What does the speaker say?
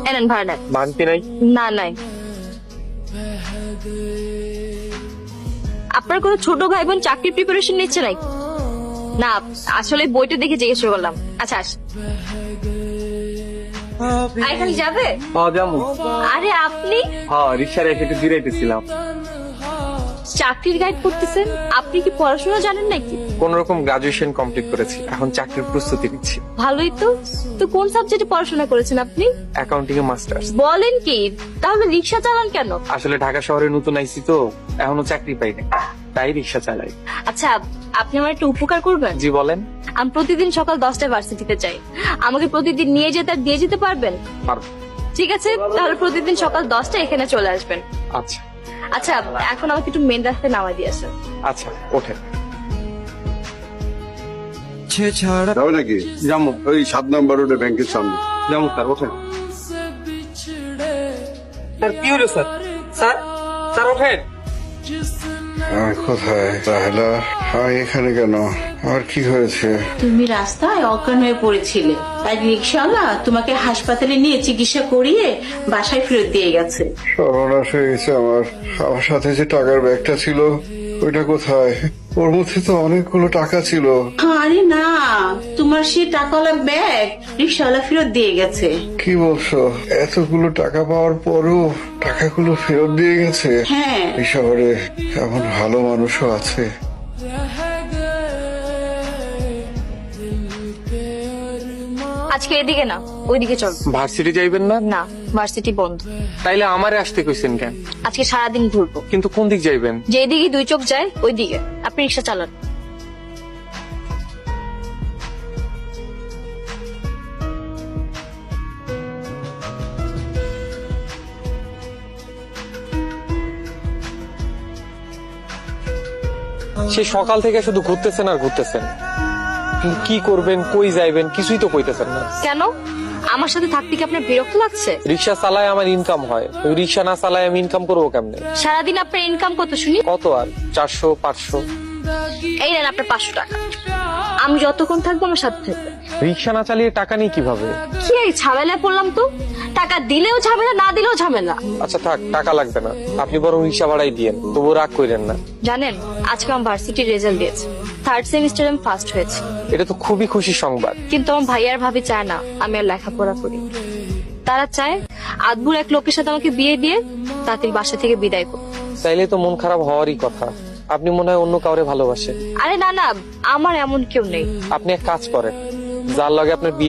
এনেন ভাড়া নেন। ভাঙতি নাই? না নাই। আপনার কোনো ছোট ভাই বোন চাকরি প্রিপারেশন নিচ্ছে নাই? না আসলে বইটা দেখে জিজ্ঞেস করলাম। আচ্ছা আস। এখানে যাবে? হ্যাঁ যাবো। আরে আপনি হ্যাঁ রিক্সা রেখে একটু জিরাইতেছিলাম। চাকরির গাইড করতেছেন, আপনি কি পড়াশোনা জানেন নাকি? কোন রকম গ্রাজুয়েশন কমপ্লিট করেছি, এখন চাকরির প্রস্তুতি নিচ্ছি। ভালোই তো। তো কোন সাবজেক্টে পড়াশোনা করেছেন আপনি? অ্যাকাউন্টিং এ মাস্টার্স। বলেন কি? তাহলে রিক্সা চালান কেন? আসলে ঢাকা শহরে নতুন আইছি তো, এখনো চাকরি পাই না, তাই রিক্সা চালাই। আচ্ছা আপনি আমার একটু উপকার করবেন? জি বলেন। আমি প্রতিদিন সকাল 10টায় ভার্সিটিতে যাই, আমাকে প্রতিদিন নিয়ে যেতে আর দিয়ে যেতে পারবেন? পারবো। ঠিক আছে, তাহলে প্রতিদিন সকাল 10টায় এখানে চলে আসবেন। আচ্ছা আচ্ছা এখন আমাকে একটু মেন রাস্তায় নামাই দিয়ে আসেন। আচ্ছা ওঠেন। যাবে নাকি? যাবো। ওই 7 নম্বর রোডে ব্যাংকের সামনে। যাবো স্যার, ওঠেন। স্যার কি হলো স্যার? স্যার স্যার ওঠেন। কোথায় তাহলে? এখানে কেন? আর কি হয়েছে? তুমি রাস্তায় অজ্ঞান হয়ে পড়েছিলে, তাই রিক্সাওয়ালা তোমাকে হাসপাতালে নিয়ে চিকিৎসা করিয়ে বাসায় ফেরত দিয়ে গেছে। সর্বনাশ হয়ে গেছে আমার। আমার সাথে যে টাকার ব্যাগটা ছিল ওইটা কোথায়? ওর মধ্যে তো অনেকগুলো টাকা ছিল। আরে না, তোমার সেই টাকাওয়ালা ব্যাগ রিক্সাওয়ালা ফেরত দিয়ে গেছে। কি বলছো? এতগুলো টাকা পাওয়ার পরও টাকাগুলো ফেরত দিয়ে গেছে? হ্যাঁ। এই শহরে এমন ভালো মানুষও আছে। আজকে এদিকে না ওইদিকে চল। ভার্সিটি যাইবেন না? না ভার্সিটি বন্ধ। তাইলে আমারে আসতে কইছেন কেন? আজকে সারাদিন ঘুরবো। কিন্তু কোন দিক যাইবেন? যেদিকে দুই চোখ যায় ওই দিকে। আপনি রিক্সা চালান। সে সকাল থেকে শুধু ঘুরতেছেন আর ঘুরতেছেন, কিন্তু কি করবেন, কই যাইবেন কিছুই তো কইতেছেন না। কেন? আমার সাথে থাকতে কি আপনার বিরক্ত লাগছে? রিক্সা চালায় আমার ইনকাম হয়, ওই রিক্সা না চালায় আমি ইনকাম করবো কেমনে? সারাদিন আপনার ইনকাম কত শুনি? কত আর 400-500। এই নেন আপনার 500 টাকা। আমি যতক্ষণ থাকবো আমার সাথে থাকবে। রিক্সা না চালিয়ে টাকা নিয়ে কিভাবে? কি এই ঝামেলায় পড়লাম তো। টাকা দিলেও ঝামেলা, না দিলেও ঝামেলা। আচ্ছা থাক, টাকা লাগবে না, আপনি বরং রিক্সা ভাড়াই দিয়েন, তবু রাগ করেন না। জানেন আজকে আমার ভার্সিটির রেজাল্ট দিয়েছে, 3rd সেমিস্টারে আমি ফার্স্ট হয়েছি। এটা তো খুবই খুশির সংবাদ। কিন্তু আমার ভাইয়ার ভাবি চায় না আমি আর লেখাপড়া করি। তারা চায় আদবুর এক লোকের সাথে আমাকে বিয়ে দিয়ে তাড়াতাড়ি বাসা থেকে বিদায় করো। চাইলে তো মন খারাপ হওয়ারই কথা, আপনি মনে হয় অন্য কাউরে ভালোবাসেন। আরে না না, আমার এমন কেউ নেই। আপনি এক কাজ করেন, যার লগে আপনার বিয়ে